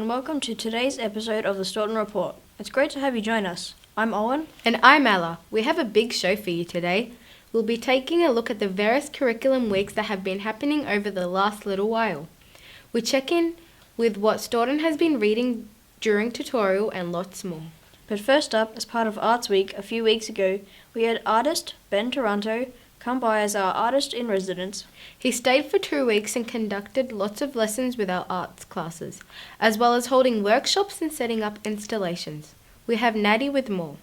and welcome to today's episode of the Staughton Report. It's great to have you join us. I'm Owen. And I'm Ella. We have a big show for you today. We'll be taking a look at the various curriculum weeks that have been happening over the last little while. We check in with what Staughton has been reading during tutorial and lots more. But first up, as part of Arts Week a few weeks ago, we had artist Ben Taranto come by as our artist in residence. He stayed for 2 weeks and conducted lots of lessons with our arts classes, as well as holding workshops and setting up installations. We have Natty with more.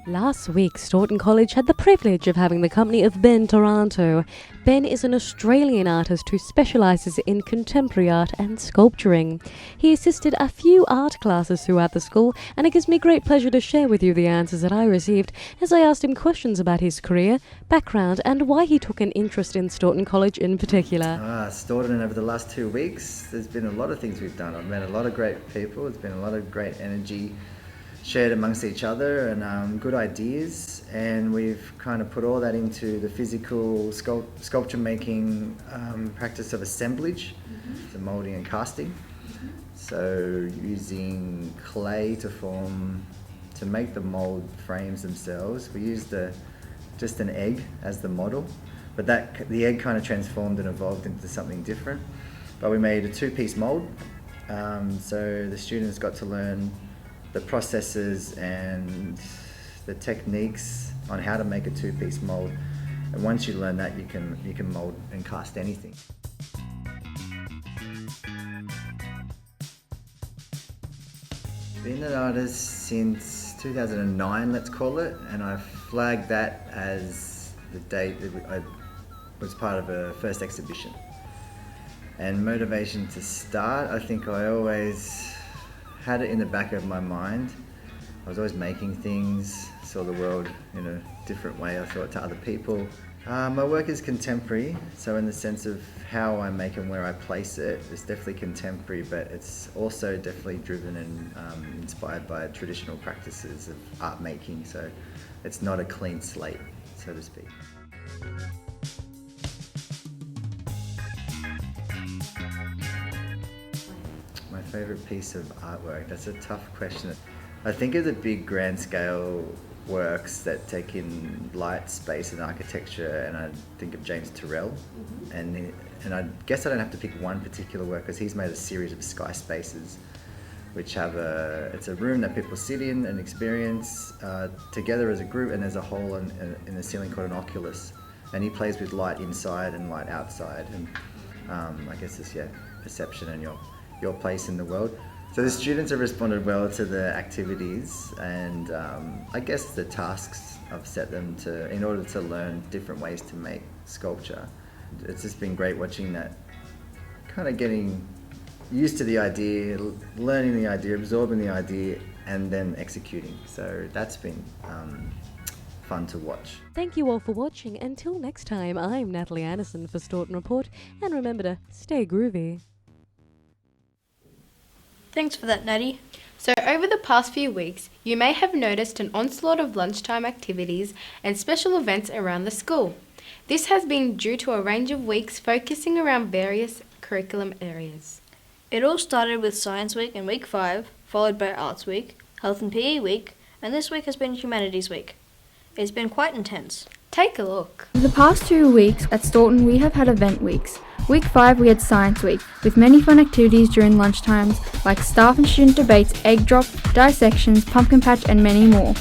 Last week, Staughton College had the privilege of having the company of Ben Taranto. Ben is an Australian artist who specialises in contemporary art and sculpturing. He assisted a few art classes throughout the school, and it gives me great pleasure to share with you the answers that I received as I asked him questions about his career, background, and why he took an interest in Staughton College in particular. Staughton, over the last 2 weeks, there's been a lot of things we've done. I've met a lot of great people. There's been a lot of great energy shared amongst each other and good ideas, and we've kind of put all that into the physical sculpture making practice of assemblage, the moulding and casting. So using clay to make the mould frames themselves, we used just an egg as the model, but the egg kind of transformed and evolved into something different. But we made a 2-piece mould, so the students got to learn the processes and the techniques on how to make a 2-piece mould. And once you learn that, you can mould and cast anything. Been an artist since 2009, let's call it, and I flagged that as the date that I was part of a first exhibition. And motivation to start, I think I always had it in the back of my mind. I was always making things, saw the world in a different way, I thought, to other people. My work is contemporary, so in the sense of how I make and where I place it, it's definitely contemporary, but it's also definitely driven and inspired by traditional practices of art making, so it's not a clean slate, so to speak. My favourite piece of artwork, that's a tough question. I think of the big grand scale works that take in light, space and architecture, and I think of James Turrell. And I guess I don't have to pick one particular work because he's made a series of sky spaces which have it's a room that people sit in and experience together as a group, and there's a hole in the ceiling called an oculus, and he plays with light inside and light outside, and I guess it's perception and your place in the world. So the students have responded well to the activities, and I guess the tasks I've set them in order to learn different ways to make sculpture. It's just been great watching that, kind of getting used to the idea, learning the idea, absorbing the idea, and then executing. So that's been fun to watch. Thank you all for watching. Until next time, I'm Natalie Anderson for Staughton Report, and remember to stay groovy. Thanks for that, Natty. So over the past few weeks, you may have noticed an onslaught of lunchtime activities and special events around the school. This has been due to a range of weeks focusing around various curriculum areas. It all started with Science Week in Week 5, followed by Arts Week, Health and PE Week, and this week has been Humanities Week. It's been quite intense. Take a look. For the past 2 weeks at Staughton, we have had event weeks. Week 5 we had Science Week, with many fun activities during lunchtimes like staff and student debates, egg drop, dissections, pumpkin patch and many more.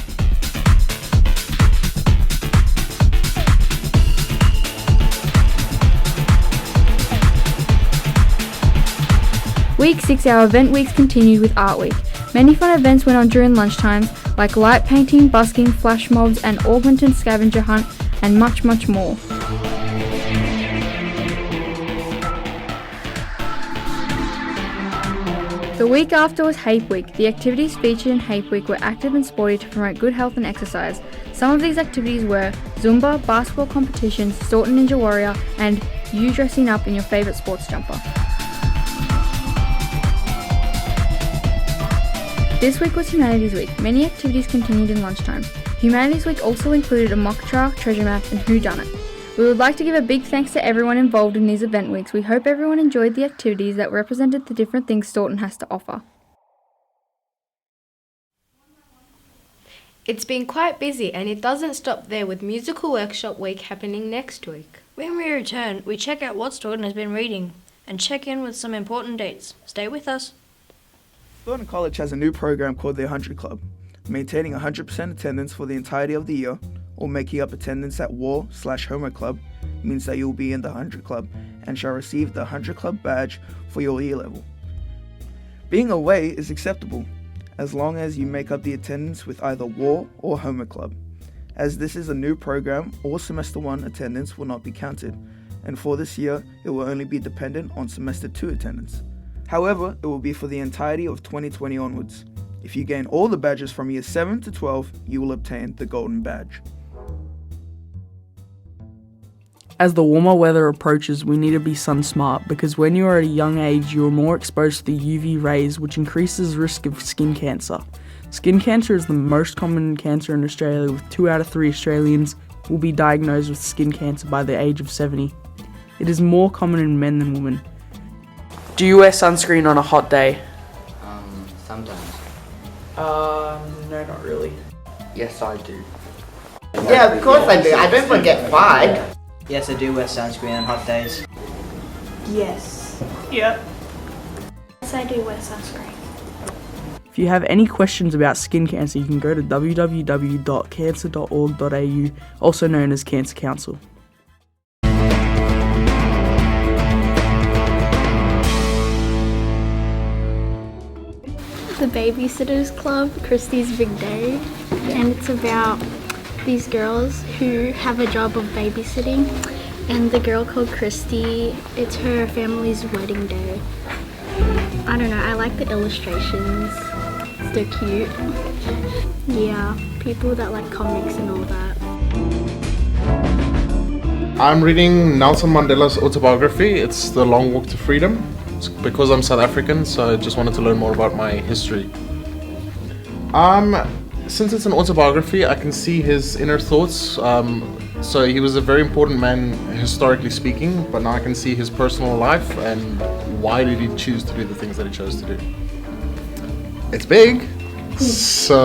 Week 6 our event weeks continued with Art Week. Many fun events went on during lunchtimes like light painting, busking, flash mobs and augmented scavenger hunt and much more. The week after was Hape Week. The activities featured in Hape Week were active and sporty to promote good health and exercise. Some of these activities were Zumba, basketball competitions, Staughton Ninja Warrior, and you dressing up in your favourite sports jumper. This week was Humanities Week. Many activities continued in lunchtime. Humanities Week also included a mock trial, treasure map, and whodunit. We would like to give a big thanks to everyone involved in these event weeks. We hope everyone enjoyed the activities that represented the different things Staughton has to offer. It's been quite busy and it doesn't stop there with Musical Workshop Week happening next week. When we return, we check out what Staughton has been reading and check in with some important dates. Stay with us. Staughton College has a new program called the 100 Club, maintaining 100% attendance for the entirety of the year, or making up attendance at War/Homo Club means that you'll be in the 100 Club and shall receive the 100 Club badge for your year level. Being away is acceptable, as long as you make up the attendance with either War or Homo Club. As this is a new program, all Semester 1 attendance will not be counted, and for this year, it will only be dependent on Semester 2 attendance. However, it will be for the entirety of 2020 onwards. If you gain all the badges from year 7 to 12, you will obtain the Golden Badge. As the warmer weather approaches, we need to be sun smart because when you are at a young age, you are more exposed to the UV rays, which increases risk of skin cancer. Skin cancer is the most common cancer in Australia, with 2 out of 3 Australians will be diagnosed with skin cancer by the age of 70. It is more common in men than women. Do you wear sunscreen on a hot day? Sometimes. No, not really. Yes, I do. Yeah, of course I do. I don't forget pride. Yes, I do wear sunscreen on hot days. Yes. Yep. Yes, I do wear sunscreen. If you have any questions about skin cancer, you can go to www.cancer.org.au, also known as Cancer Council. The Babysitters Club, Christy's Big Day, and it's about these girls who have a job of babysitting, and the girl called Christy, it's her family's wedding day. I don't know, I like the illustrations, they're cute. Yeah, people that like comics and all that. I'm reading Nelson Mandela's autobiography. It's The Long Walk to Freedom. It's because I'm South African, so I just wanted to learn more about my history. Since it's an autobiography, I can see his inner thoughts. So he was a very important man historically speaking, but now I can see his personal life and why did he choose to do the things that he chose to do. It's big, so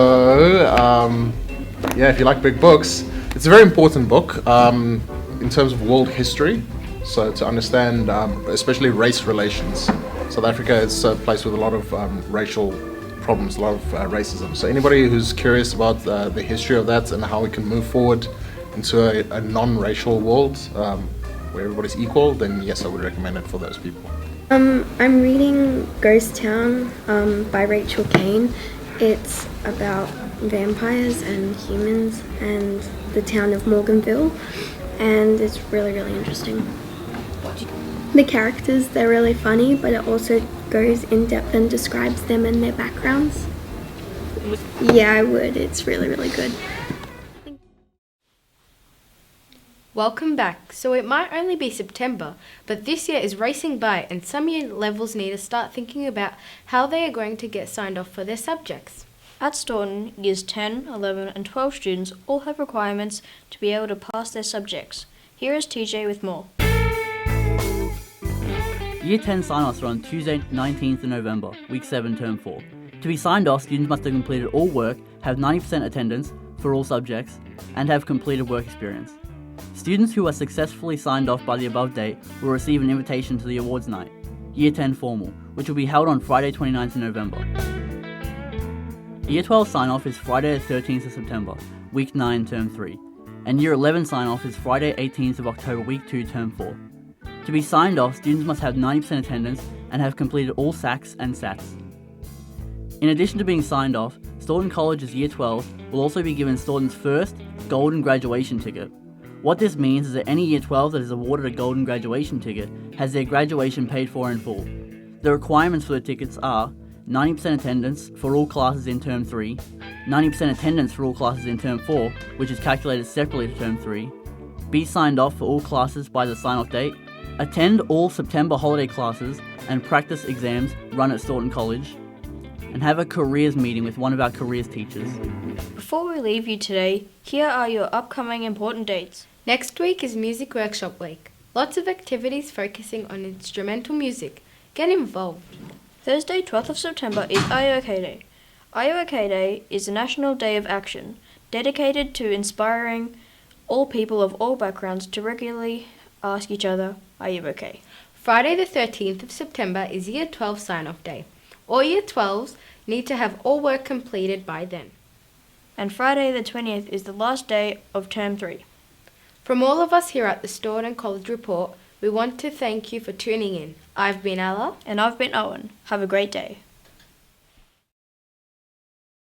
yeah, if you like big books, it's a very important book in terms of world history. So to understand, especially race relations. South Africa is a place with a lot of racial problems, a lot of racism. So anybody who's curious about the history of that and how we can move forward into a non-racial world where everybody's equal, then yes, I would recommend it for those people. I'm reading Ghost Town by Rachel Kane. It's about vampires and humans and the town of Morganville, and it's really, really interesting. The characters, they're really funny, but it also goes in depth and describes them and their backgrounds. Yeah, I would. It's really, really good. Welcome back. So it might only be September, but this year is racing by and some year levels need to start thinking about how they are going to get signed off for their subjects. At Staughton, years 10, 11 and 12 students all have requirements to be able to pass their subjects. Here is TJ with more. Year 10 sign-offs are on Tuesday 19th of November, Week 7, Term 4. To be signed off, students must have completed all work, have 90% attendance for all subjects, and have completed work experience. Students who are successfully signed off by the above date will receive an invitation to the awards night, Year 10 Formal, which will be held on Friday 29th of November. Year 12 sign-off is Friday 13th of September, Week 9, Term 3, and Year 11 sign-off is Friday 18th of October, Week 2, Term 4. To be signed off, students must have 90% attendance and have completed all SACs and SATs. In addition to being signed off, Staughton College's Year 12 will also be given Staughton's first Golden Graduation Ticket. What this means is that any Year 12 that is awarded a Golden Graduation Ticket has their graduation paid for in full. The requirements for the tickets are 90% attendance for all classes in Term 3, 90% attendance for all classes in Term 4, which is calculated separately to Term 3, be signed off for all classes by the sign-off date, attend all September holiday classes and practice exams run at Staughton College, and have a careers meeting with one of our careers teachers. Before we leave you today, here are your upcoming important dates. Next week is Music Workshop Week. Lots of activities focusing on instrumental music. Get involved. Thursday, 12th of September is IOK Day. IOK Day is a national day of action dedicated to inspiring all people of all backgrounds to regularly ask each other, are you okay? Friday the 13th of September is Year 12 sign-off day. All Year 12s need to have all work completed by then. And Friday the 20th is the last day of Term 3. From all of us here at the Staughton College Report, we want to thank you for tuning in. I've been Ella. And I've been Owen. Have a great day.